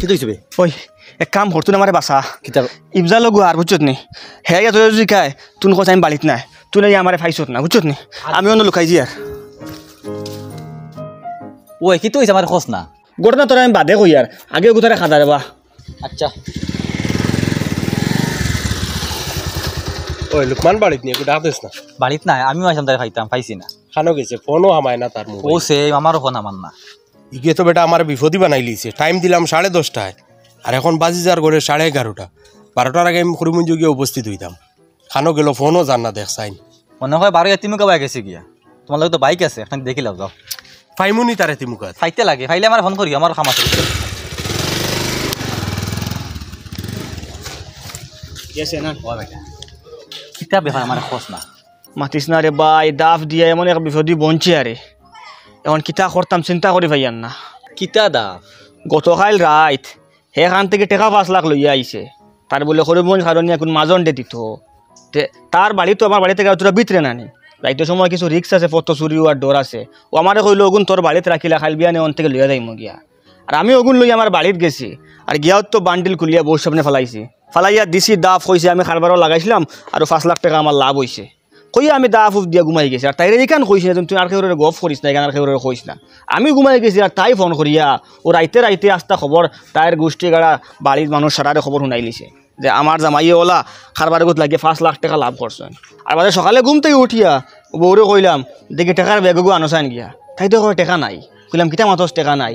কি তুই বে ওই এক কাম করতো না আমারে বাসা কিতা ইবজা লগু আর বুঝছত নি হে তোর যদি খায় তুন কথা আমি বাড়িত নাই তুই আমারে ফাইছত না বুঝছত নি আমি অন্য লুকাই জি আর ওই কি তুই আমার খোঁজ না ঘটনা তোরা আমি বাদে কই আর আগে গুতারে খাদা রে বা আচ্ছা ওই লুকমান বাড়িত নিয়ে ডাক দিস না বাড়িত নাই আমিও আইসাম তাই খাইতাম পাইছি না খানো গেছে ফোনও হামায় না তার ও সে আমারও ফোন আমার না ইগে তো বেটা আমার বিপদই বানাই লিছে টাইম দিলাম 10:30টায় আর এখন বাজি যার করে 11:30 12টার আগে আমি খুরিমুঞ্জ গিয়ে উপস্থিত হইতাম খানো গেল ফোনও জান না দেখ সাইন মনে হয় 12 তুমি কবে গেছে গিয়া তোমার লগে তো বাইক আছে এখন দেখি লাও যাও ফাইমুনি তারে তিমুকাত ফাইতে লাগে ফাইলে আমার ফোন করি আমার কাম আছে গেছে না ও বেটা কিতা ব্যাপার আমার খোঁজ না মাতিস না রে ভাই দাফ দিয়ে এমন এক বিপদি বঞ্চি আরে এখন কিতা করতাম চিন্তা করি ভাইয়ান না কিতা দা গতকাল রাত সেখান থেকে টেকা 5 লাখ লইয়া আইছে তার বলে হরিমঞ্জ হারনিয়া কোন মাজন দে দিত তার বাড়ি তো আমার বাড়ি থেকে তোরা ভিতরে নানি রাইতের সময় কিছু রিক্স আছে ফটো চুরি হওয়ার ডর আছে ও আমারে কইল ওগুন তোর বাড়িতে রাখিলা খাইল বিয়ানে অন থেকে লইয়া যাইম গিয়া আর আমি ওগুন লই আমার বাড়িত গেছি আর গিয়াও তো বান্ডিল খুলিয়া বউ সামনে ফেলাইছি ফালাইয়া দিছি দাফ হয়েছে আমি খারবারও লাগাইছিলাম আর 5 লাখ টাকা আমার লাভ হয়েছে কইয়া আমি দাফ দিয়া ঘুমাই গেছি আর তাইরে এখান কইছি না তুই আর কেউ গফ করিস না এখান আর কেউ কইস না আমি ঘুমাই গেছি আর তাই ফোন করিয়া ও রাইতে আসতা খবর তাইর গোষ্ঠী গাড়া বাড়ির মানুষ সারারে খবর শুনাই লিছে যে আমার জামাইয়ে ওলা খারবারে গোত লাগিয়ে 5 লাখ টাকা লাভ করছেন আর বাদে সকালে ঘুম থেকে উঠিয়া বউরে কইলাম দেখি টাকার ব্যাগগু আনসাইন গিয়া তাই তো কয় টাকা নাই কইলাম কিতা মাতস টাকা নাই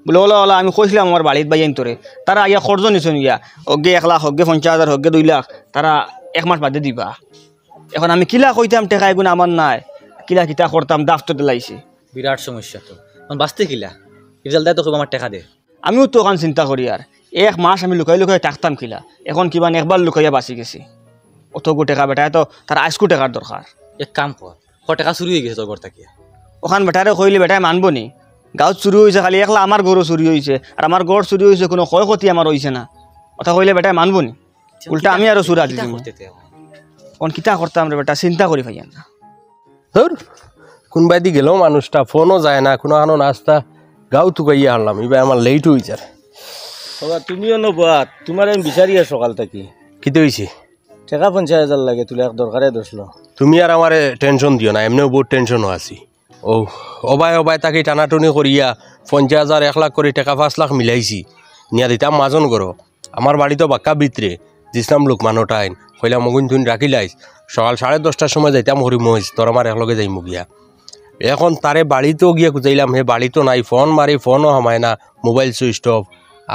বলে ওলা ওলা আমি কইছিলাম আমার বাড়িত বাইন তোরে তারা আইয়া খরচ নিছেন গিয়া অগ্গে 1 লাখ অগ্গে 50,000 অগ্গে 2 লাখ তারা 1 মাস বাদে দিবা এখন আমি কিলা কইতাম টাকা এগুন আমার নাই কিলা কিতা করতাম দাফত দিলাইছি বিরাট সমস্যা তো এখন বাঁচতে কিলা রিজাল্ট দেয় তো খুব আমার টাকা দে আমিও তো ওখান চিন্তা করি আর 1 মাস আমি লুকাই লুকাই থাকতাম কিলা এখন কিবা একবার লুকাইয়া বাঁচি গেছি অতগু টাকা বেটা তো তার 80 টাকার দরকার এক কাম কর টাকা চুরি হয়ে গেছে তোর ঘর থেকে ওখান বেটারে কইলে বেটাই মানবো নি গাঁৱত চুরি হয়েছে খালি একলা আমার গরু চুরি হয়েছে আর আমার গড় চুরি হয়েছে কোনো ক্ষয় ক্ষতি আমার হয়েছে না কথা কইলে বেটাই মানবো নি উল্টা আমি আরো চুরা দিছি কোন কিতা করতাম রে বেটা চিন্তা করি ভাইয়া না ধর কোনবাই দি গেল মানুষটা ফোনও যায় না কোনো আনো নাস্তা গাও তুকাইয়া হারলাম এবার আমার লেট হয়ে যায় বাবা তুমিও নবা তোমার আমি বিচারি আর সকাল থেকে কিতে হয়েছে টাকা 50,000 লাগে তুলে এক দরকারে দসলো তুমি আর আমার টেনশন দিও না এমনিও বহুত টেনশনও আছি ও অবাই তাকে টানাটনি করিয়া 50,000 1 লাখ করে টাকা 5 লাখ মিলাইছি নিয়া দিতাম মাজন করো আমার বাড়ি তো বাক্কা ভিতরে দিসলাম লোকমান টাইন কইলাম মগুন তুই রাখিলাইস সকাল 10:30টার সময় যাইতাম হরিমহিষ তোর আমার একলগে যাইমু গিয়া এখন তারে বাড়িতেও গিয়া খুঁজাইলাম হে বাড়ি তো নাই ফোন মারি ফোনও হামায় না মোবাইল সুইচ অফ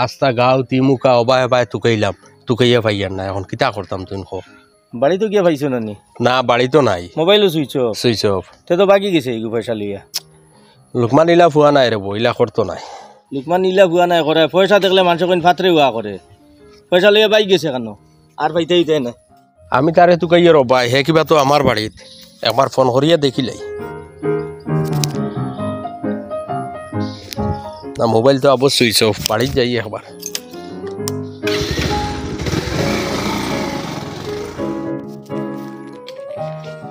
আস্তা গাও তিমুকা অবাই তুকাইলাম তুকাইয়া পাইয়ার না এখন কিতা করতাম তুই খো বাড়ি তো গিয়া পাইছো নানি না বাড়ি তো নাই মোবাইলও সুইচ অফ তে তো বাকি গেছে এই পয়সা লইয়া লোকমান ইলা ফুয়া নাই রে বইলা করতো নাই লোকমান নীলা ভুয়া নাই করে পয়সা দেখলে মানুষ কোন ফাতরে হুয়া করে পয়সা লইয়া বাই গেছে কেন আর পাইতেই না আমি তারে তুকাইয়া রবাই হে কিবা তো আমার বাড়িত একবার ফোন করিয়া দেখিলাই না মোবাইল তো আবার সুইচ অফ বাড়িত যাই একবার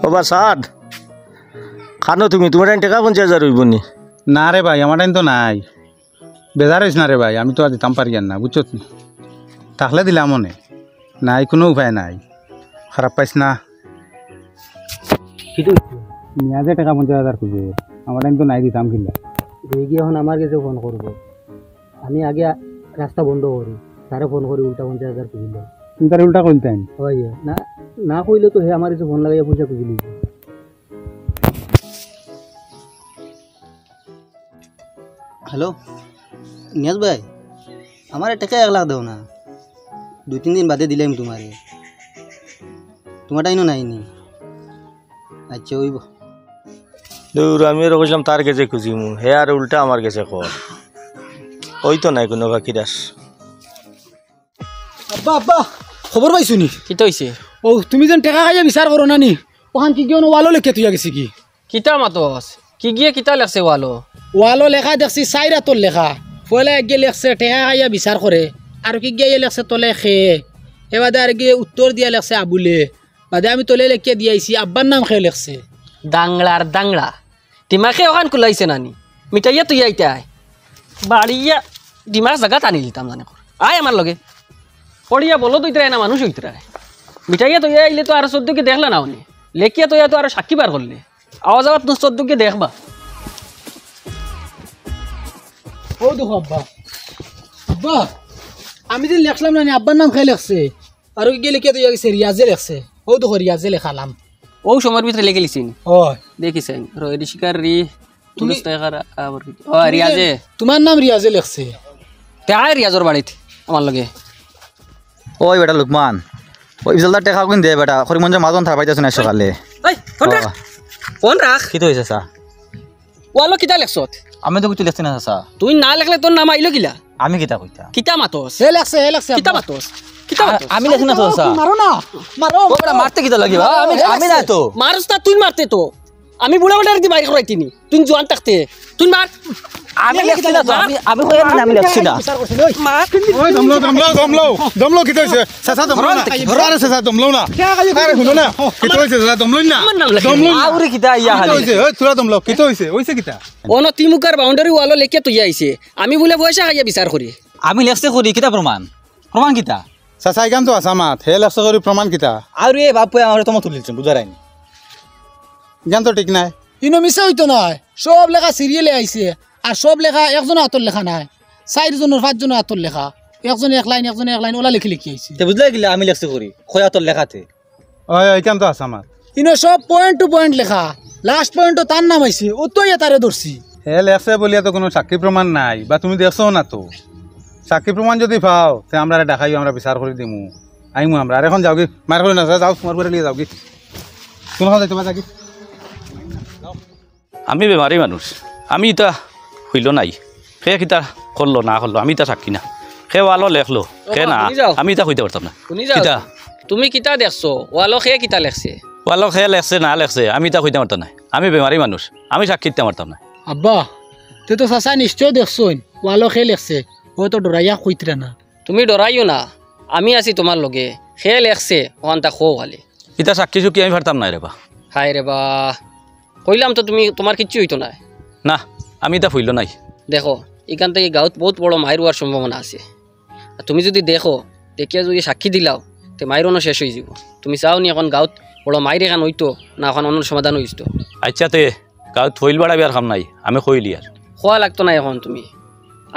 বাবা সাদ খানো তুমি তোমার টাকা 50,000 হইব নি না রে ভাই আমার টাইম তো নাই বেজার হইস না রে ভাই আমি তো আর দিতাম পারি না বুঝছো থাকলে দিলাম মনে নাই কোনো উপায় নাই খারাপ পাইস না নিয়া যে টাকা 50,000 খুঁজে আমার টাইম তো নাই দিতাম কিনা গিয়ে এখন আমার কাছে ফোন করবো আমি আগে রাস্তা বন্ধ করি তারে ফোন করি উল্টা 50,000 খুঁজিল তুমি তার উল্টা করতেন হয় না না কইলে তো হে আমার কাছে ফোন লাগাইয়া পয়সা খুঁজিলি হ্যালো নিয়াজ ভাই আমার টাকা 1 লাখ দাও না 2-3 দিন বাদে দিলাম তোমার টাইনও নাইনি আচ্ছা ওইব দূর আমি আর কইলাম তার কাছে খুঁজিমু হে আর উল্টা আমার কাছে কর ওই তো নাই কোনো বাকি দাস আব্বা আব্বা খবর পাইছো নি কিতা হইছে ও তুমি যেন টাকা খাইয়া বিচার করো না নি ওখান কি গিয়ে ওয়ালো লেখে তুই গেছি কি কিতা মাতস কি গিয়ে কিতা লেখছে ওয়ালো লেখা দেখছি 4 রাতর লেখা পয়লা এক গিয়ে লেখছে টাকা খাইয়া বিচার করে আর কি গিয়ে লেখছে তোলে খেয়ে এবারে আর গিয়ে উত্তর দিয়া লেখছে আবুলে বাদে আমি তোলে লেখে দিয়াইছি আব্বার নাম খেয়ে লেখছে দাংলার দাংলা দিমাকে ওখান কুলাইছে নানি মিটাইয়া তুই আইতাই বাড়িয়া দিমাগ জায়গা টানি দিতাম জানে আয় আমার লগে পড়িয়া বলো তো ইতরা না মানুষ হইতরা মিঠাইয়া তো আইলে তো আর 14 কে দেখলা না উনি লেখিয়া তো তো আর সাক্ষী বার করলে আওয়াজ আওয়াজ তো 14 কে দেখবা ও দেখো আব্বা আব্বা আমি যে লেখলাম না আব্বার নাম খাই লেখছে আর ওই গেলে কে তো গেছে রিয়াজে লেখছে ও দেখো রিয়াজে লেখালাম ও সময়ের ভিতরে লেগে লিছিন হয় দেখিছেন রোহিত শিকার রি তুমি আবার ও রিয়াজে তোমার নাম রিয়াজে লেখছে তাই রিয়াজর বাড়িতে আমার লগে ওই বেটা লুকমান ওই বিশালদার টেকা কিন দে বেটা করিমগঞ্জে মাজন থার পাইতেছ না সকালে এই ফোন রাখ ফোন রাখ কি তো হয়েছে চা ওয়ালো কিতা লেখছত আমি তো কিছু লেখছি না চা তুই না লেখলে তোর নাম আইলো কিলা আমি কিতা কইতা কিতা মাতস হে লেখছে কিতা মাতস কিতা মাতস আমি লেখছি না তো চা মারো না মারো ও বেটা মারতে কিতা লাগিবা আমি না তো মারস না তুই মারতে তো আমি বুড়া বুড়ার দি বাইরে করাইতিনি তুই জোয়ান থাকতে তুই মার আমি লেখছি না তো আমি কই আমি লেখছি না মার ওই দমলো কি হইছে চাচা দমলো না আরে চাচা দমলো না আরে শুনো না কি হইছে চাচা দমলো না আমার নাম লেখে দমলো না আউরে কিতা ইয়া কি হালি হইছে ওই তোরা দমলো কি হইছে হইছে কিতা অন তিমুকার বাউন্ডারি ওয়ালো লেখে তুই আইছে আমি বলে পয়সা খাইয়া বিচার করি আমি লেখছে করি কিতা প্রমাণ প্রমাণ কিতা চাচা ইকাম তো আসামাত হে লেখছে করে প্রমাণ কিতা আর এ বাপ আমার তোমার তুলিছেন বুঝারাইনি জ্ঞান তো ঠিক নাই ইনো মিশা হইতো নয় সব লেখা সিরিয়ালে আইছে আর সব লেখা একজনের হাতর লেখা নাই 4 জনের 5 জনের হাতর লেখা একজনে এক লাইন ওলা লিখি আইছে তে বুঝলাই গিলা আমি লেখছে করি খয়া তোর লেখাতে ওই ইকাম তো আসামাত ইনো সব পয়েন্ট টু পয়েন্ট লেখা লাস্ট পয়েন্টও তার নাম আইছে ও তো তারে ধরছি হে লেখছে বলিয়া তো কোনো সাক্ষী প্রমাণ নাই বা তুমি দেখছো না তো সাক্ষী প্রমাণ যদি পাও তে আমরা দেখাই আমরা বিচার করে দিমু আইমু আমরা আর এখন যাও কি মার করে না যাও তোমার করে নিয়ে যাও কি কোন কথা যাইতে বাকি আমি বেমারি মানুষ আমি ইতা হইল নাই সে কিতা করলো না করলো আমি তা সাক্ষী না সে ওয়ালো লেখলো সে না শুনি যাও। আমি তা কইতে পারতাম না শুনি যাও কিতা তুমি কিতা দেখছো ওয়ালো খে কিতা লেখছে ওয়ালো সে লেখছে না লেখছে আমি তা কইতে পারতাম না আমি বেমারি মানুষ আমি সাক্ষী দিতে পারতাম না আব্বা তুই তো চাচা নিশ্চয় দেখছইন ওয়ালো খে লেখছে ও তো ডরাইয়া কইতরা না তুমি ডরাইও না আমি আছি তোমার লগে খে লেখছে ওখানটা খো খালি ইতা সাক্ষী চুকি আমি পারতাম না রে বা হায় রে বা কইলাম তো তুমি তোমার কিচ্ছু হইতো না না আমি তা হইল নাই দেখো এখান থেকে গাঁত বহুত বড় মায়ের হওয়ার সম্ভাবনা আছে আর তুমি যদি দেখো দেখিয়া যদি সাক্ষী দিলাও তে মায়েরও শেষ হয়ে যাব তুমি চাও নি এখন গাঁত বড় মায়ের এখান হইতো না এখন অন্য সমাধান হইতো আচ্ছা তে গাঁত হইল বাড়াবি আর কাম নাই আমি কইলি আর খোয়া লাগতো না এখন তুমি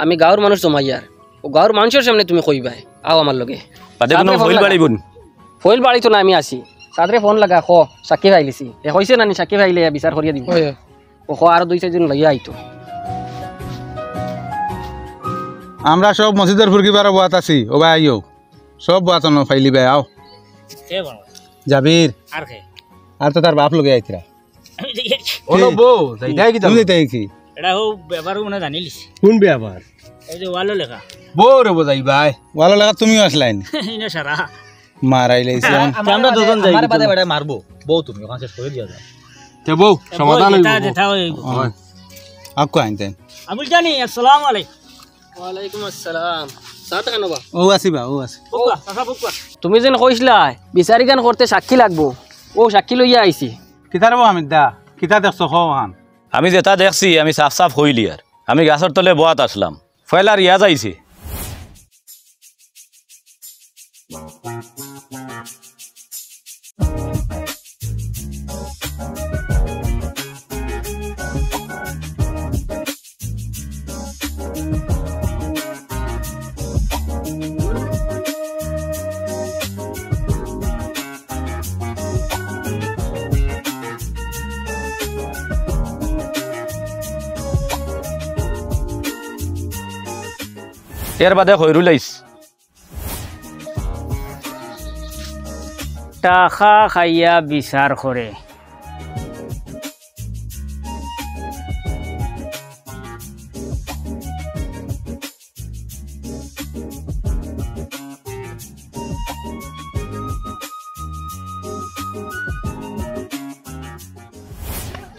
আমি গাঁৱৰ মানুষ জমাইয়ার ও গাঁৱৰ মানুষের সামনে তুমি কইবাই আও আমার লগে বাদে কোনো হইল বাড়িব ফইল বাড়িতো না আমি আছি সাদরে ফোন লাগা খ সাক্ষী ফাইলিছি এ কইছে না নি সাক্ষী ফাইলে বিচার করিয়া দিব ও খ আর 2-4 জন লইয়া আইতো আমরা সব মসজিদের ফুরকিবার বাত আছি ও ভাই আইও সব বাত ন ফাইলি ভাই আও জাবির আর তো তার বাপ লগে আইতরা ওলো বউ যাইতাই কি তুমি যাইতাই কি এটা হো ব্যাপার মনে জানিলিস কোন ব্যাপার এই যে ওয়ালো লেখা বউ রে বোঝাই ভাই ভালো লাগা তুমিও আসলাইন ইনে সারা মারাই লাইছি আমরা দুজন যাই আমার বাদে বেটা মারবো বউ তুমি ওখান শেষ করে দিয়া যাও তে বউ সমাধান যেটা হইব যেটা ওই আপকো আইতেন আবুল জানি আসসালামু আলাইকুম ওয়ালাইকুম আসসালাম সাত খানবা ও আসিবা ও আসি বুকবা সাসা বুকবা তুমি যেন কইছিলা বিচারি গান করতে সাক্ষী লাগবো ও সাক্ষী লইয়া আইছি কিতার বউ আমি দা কিতা দেখছো খান আমি যেটা দেখছি আমি সাফ সাফ হইলি আর আমি গাছের তলে বোয়াত আসলাম ফয়লার ইয়া যাইছি এর বাদে হইরুল আইস টাকা খাইয়া বিচার করে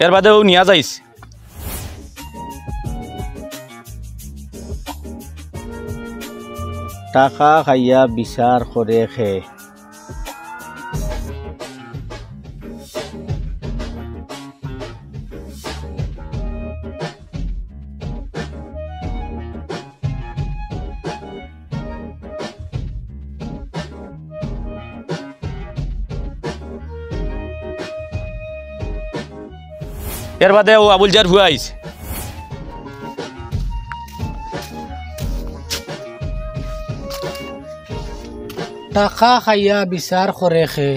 এর বাদেও নিয়া যাইস টাকা খাইয়া বিচার করে খে এর বাদে ও আবুল যার ভুয়া আইছে টাকা খাইয়া বিচার করে খে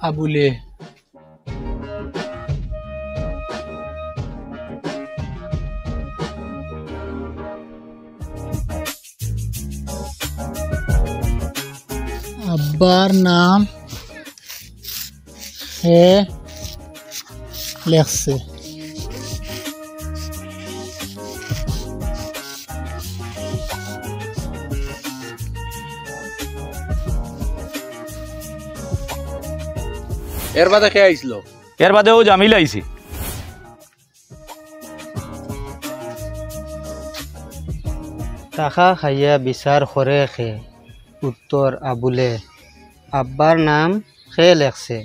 আবুলে আব্বার নাম হে লেখছে এর বাদে খেয়ে আইছিল এর বাদে ও জামিল আইছে টাকা খাইয়া বিচার করে খে উত্তর আবুলে আব্বার নাম খে লেখছে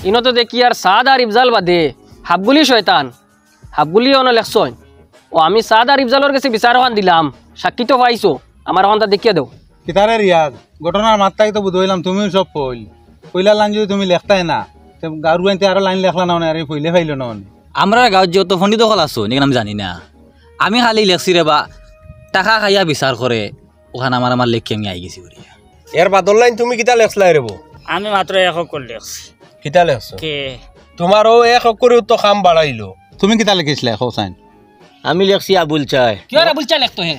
ইনো তো দেখি আর সাদ আর ইফজাল বাদে হাবগুলি শয়তান হাবগুলি অন লেখছন ও আমি সাদ আর ইফজালর কাছে বিচার ওখান দিলাম সাক্ষী তো পাইছো আমার ওখানটা দেখিয়ে দেও কিতারে রিয়াজ ঘটনার মাত্রাই তো বুঝলাম তুমিও সব পইলা লাইন যদি তুমি লেখতাই না গারু আনতে আরো লাইন লেখলা না আর পইলে ফাইল না আমরা গাঁৱত যত ফন্দিত কল আছো নেকি আমি জানি না আমি খালি লেখছি রে বা টাকা খাইয়া বিচার করে ওখানে আমার লেখি আমি আই গেছি বলিয়া এর বাদর লাইন তুমি কিতা লেখলাই রেব আমি মাত্র এক অক্ষর লেখছি কিতা লেখছো কে তোমারও এক অক্ষরেও তো খাম বাড়াইলো তুমি কিতা লিখিছিলে হোসাইন আমি লেখছি আবুল চাই কিয় আবুল চা লেখতো হে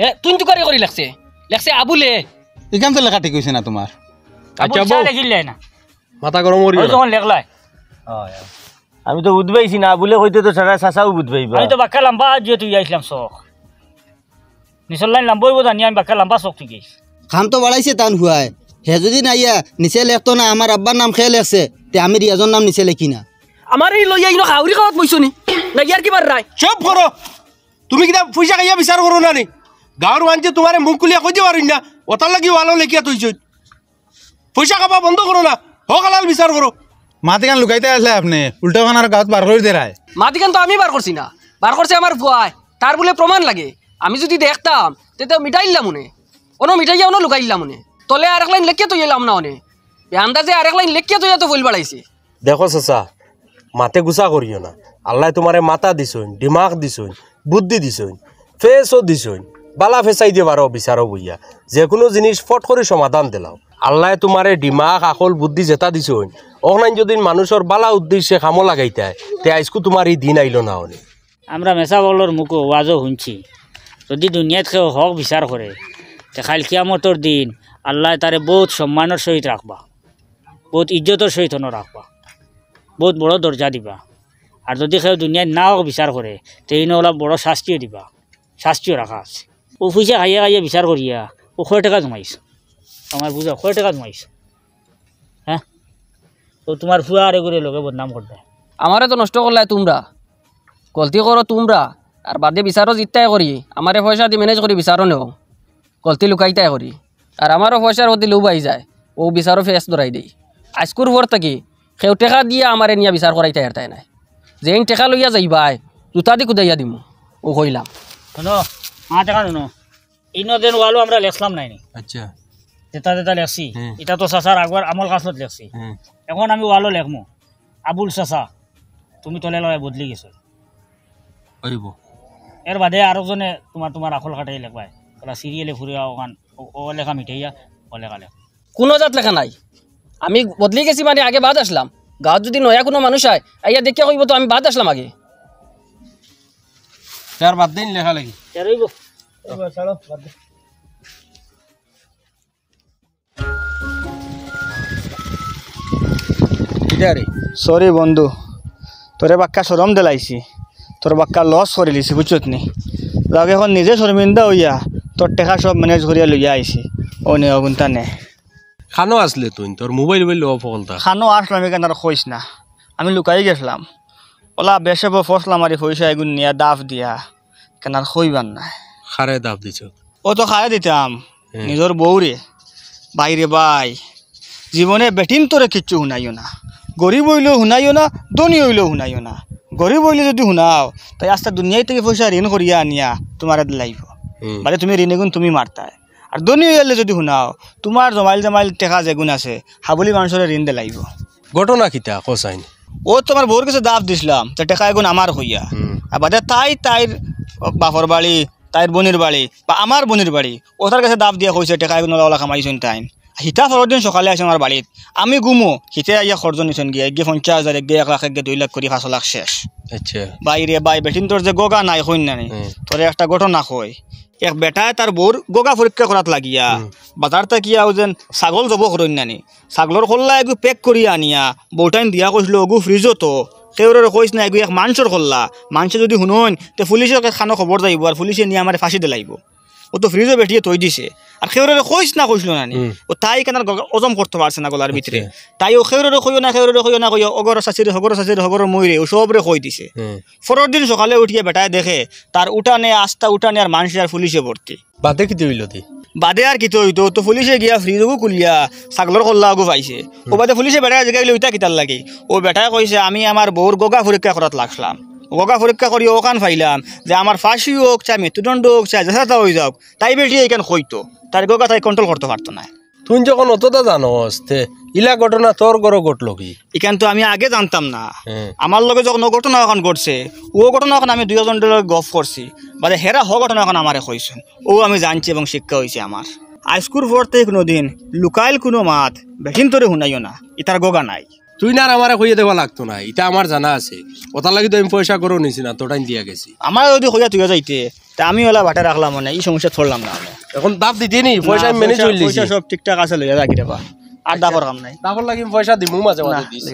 এ তুই তো করে লেখছে লেখছে আবুলে এখান তো লেখা ঠিক হয়েছে না তোমার আবুল চা লেখিলে না মাথা গরম করি ওই যখন লেখলাই আমি তো বুঝবাইছি না বলে হইতে তো সারা চাচাও বুঝবাইবা আমি তো বাক্কা লম্বা যেহেতু আইসলাম চখ নিচর লাইন লম্বই জানি আমি বাক্কা লম্বা চখ থেকে খাম তো বাড়াইছে টান হুয়ায় হে যদি নাইয়া নিচে লেখতো না আমার আব্বার নাম খে লেখছে তে আমি রিয়াজর নাম নিচে লেখি না আমার এই লইয়া ইনো হাউরি খাওয়াত বইছো নি না ইয়ার কিবার রায় চুপ করো তুমি কিতা পয়সা খাইয়া বিচার করো না নি গাঁৱৰ মানুহে তোমারে মুখ খুলিয়া কৈ দিব পারিন না ওটার লাগি ওয়ালো লেখিয়া থইছ পয়সা খাবা বন্ধ করো না হোক হালাল বিচার করো মাটিকান লুকাইতে আসলে আপনি উল্টা খানার গাঁত বার করে দেয় মাটিকান তো আমি বার করছি না বার করছে আমার ভুয়ায় তার বলে প্রমাণ লাগে আমি যদি দেখতাম তেতে মিটাইলাম মনে কোনো মিটাইয়া অন্য লুকাইলাম মনে তলে আরেক লাইন লেখিয়া তো এলাম না অনে আন্দাজে আরেক লাইন লেখিয়া তো তো ফুল বাড়াইছে দেখো চাচা মাতে গুছা করিও না আল্লাহ তোমারে মাথা দিছইন দিমাগ দিছইন বুদ্ধি দিছইন ফেসও দিছইন বালা ফেসাই দিয়ে পারো বিচারো বইয়া যে কোনো জিনিস ফট করে সমাধান দিলাও আল্লাহ তোমারে দিমাগ আকল বুদ্ধি যেটা দিছইন অহনাইন যদি মানুষের বালা উদ্দেশ্যে কামো লাগাইতে তে আজকু তোমার এই দিন আইলো না অনে আমরা মেসা বলর মুখো ওয়াজও শুনছি যদি দুনিয়াত কেউ হক বিচার করে তে খাল কিয়ামতর দিন আল্লাহ তারে বহুত সম্মানের সহিত রাখবা বহুত ইজ্জতের সহিত রাখবা বহুত বড় দরজা দিবা আর যদি কেউ দুনিয়ায় না হক বিচার করে তে ইনো অলপ বড় শাস্তিও দিবা শাস্তিও রাখা আছে ও পয়সা খাইয়া খাইয়া বিচার করিয়া ও 100 টাকা জমাইছ আমার বুঝা 100 টাকা জমাইছ হ্যাঁ তো তোমার ফুয়া আর এগুলো লোকে বদনাম করবে আমারে তো নষ্ট করলাই তোমরা গলতি করো তোমরা আর বাদে বিচারও জিততাই করি আমারে পয়সা দি ম্যানেজ করি বিচারও নেও গলতি লুকাইতাই করি আর আমারও পয়সার প্রতি লোভ আই যায় ও বিচারও ফেস ধরাই দেই আজকুর পর থাকি সেও টেকা দিয়ে আমারে নিয়া বিচার করাইতে হেরতাই নাই যেন টেকা লইয়া যাইবাই জোতা দি কুদাইয়া দিমু ও কইলাম শোনো 5 টাকা শোনো ইনো দেন ওয়ালো আমরা লেখলাম নাই আচ্ছা যেটা যেটা লেখছি এটা তো চাচার আগর আমল কাছত লেখছি এখন আমি ওয়ালো লেখমু আবুল চাচা তুমি তলে লয় বদলি গেছো হইব এর বাদে আরেকজনে তোমার আখল কাটাই লেখবাই ওরা সিরিয়ালে ফুরিয়া ওখান ও লেখা মিঠাইয়া ও লেখা লেখ কোনো জাত লেখা নাই আমি বদলি গেছি মানে আগে বাদ আসলাম গাঁৱত যদি নয়া কোনো মানুষ আয় আইয়া দেখিয়া কইব তো আমি বাদ আসলাম আগে তার বাদ দিন লেখা লাগি রইব চলো বাদ দে সরি বন্ধু তোরে বাক্কা সরম দিলাইছি তোর বাক্কা লস করে লিছি বুঝছত নি যাক এখন নিজে শর্মিন্দা হইয়া তোর টেকা সব ম্যানেজ করিয়া লইয়া আইছি ও নে অগুনতা নে খানো আসলে তুই তোর মোবাইল বললে অফলতা খানো আসলাম এখানে আর কইস না আমি লুকাই গেছিলাম ওলা বেসে ফসলা মারি পয়সা এগুন নিয়া দাফ দিয়া কেন আর কইবার না খারে দাব দিছ ও তো খায় দিতাম নিজের বউরে বাইরে বাই জীবনে বেটিন তোরে কিচ্ছু শুনাইও না গরিব হইলেও শুনাইও না ধনী হইলেও শুনাইও না গরিব হইলে যদি শুনাও তাই আস্তে দুনিয়ায় থেকে পয়সা ঋণ করিয়া আনিয়া তোমার লাগব মানে তুমি ঋণ এগুণ তুমি মারতায় আর ধনী হইলে যদি শুনাও তোমার জমাইল টেকা যেগুণ আছে হাবলি মানুষের ঋণ দে লাগব ঘটনা কিতা কোসাইন ও তোমার বউর কাছে দাব দিছিলাম তো টেকা এগুণ আমার হইয়া আর বাদে তাইর বাপর বাড়ি তাইর বোনের বাড়ি বা আমার বোনের বাড়ি ওটার কাছে দাব দিয়া কইছে টেকা এগুণ ওলা কামাইছেন টাইম হিতা পরের দিন সকালে আসে আমার বাড়িত আমি গুমো হিতে আইয়া খরচ নিছেন গিয়ে 50,000 1 লাখ 2 লাখ করে 5 লাখ শেষ আচ্ছা বাইরে বাই বেটিন তোর যে গোগা নাই হইন না তোরে একটা ঘটনা কই এক বেটায় তার বউর গোগা পরীক্ষা করাত লাগিয়া বাজার তাকিয়া যেন ছাগল জব করইন নানি ছাগলর খোল্লা এগু পেক করিয়া আনিয়া বউটাইন দিয়া কইছিল ওগু ফ্রিজও তো কেউরের কইস না এগু এক মাংসর খোল্লা মাংস যদি শুনুন তে পুলিশের খানো খবর যাইব আর পুলিশে নিয়ে আমার ফাঁসি দিলাইব ও তো ফ্রিজও বেটিয়ে তৈ দিছে আর খেউরের কইস না কইছিল নানি ও তাই কেন ওজম করতে পারছে না গলার ভিতরে তাই ও খেউরের কইও না কইও অগর চাচিরে হগর মইরে ও সবরে কই দিছে পরের দিন সকালে উঠিয়ে বেটায় দেখে তার উঠানে আর মানুষ আর পুলিশে ভর্তি বাদে কি হইল দি বাদে আর কিতো হইতো তো পুলিশে গিয়া ফ্রিজও কুলিয়া ছাগলর কল্লা আগু পাইছে ও বাদে পুলিশে বেটায় জায়গায় গেলে ওইটা কিতার লাগে ও বেটায় কইছে আমি আমার বউর গোগা পরীক্ষা করাত লাগলাম গোগা পরীক্ষা করি ওখান পাইলাম যে আমার ফাঁসি হোক চাই মৃত্যুদণ্ড হোক চাই যেটা হয়ে যাওক তাই বেটি এইখান হইতো তার গোগা তাই কন্ট্রোল করতে পারতো না তুই যখন অতটা জানোস তে ইলা ঘটনা তোর ঘর ঘটলো কি এখান তো আমি আগে জানতাম না আমার লগে যখন ঘটনা এখন ঘটছে ও ঘটনা এখন আমি 2 জনের লগে গফ করছি মানে হেরা ঘটনা এখন আমারে কইছেন ও আমি জানছি এবং শিক্ষা হয়েছে আমার আইস্কুর পড়তে কোনোদিন লুকাইল কোনো মাত বেটিন তোরে শুনাইও না ইতার গোগা নাই তুই না আর আমারে কইয়া দেওয়া লাগতো না এটা আমার জানা আছে ওটার লাগি তো আমি পয়সা করো নিছি না তোটাই দিয়া গেছি আমার যদি কইয়া তুইয়া যাইতে তা আমি ওলা বাটা রাখলাম না এই সমস্যা ছড়লাম না এখন দাব দিতে নি পয়সা মেনে চললি পয়সা সব ঠিকঠাক আছে লইয়া রাখি দেবা আর দাবর কাম নাই দাবর লাগি পয়সা দিমু মাঝে মাঝে দিছি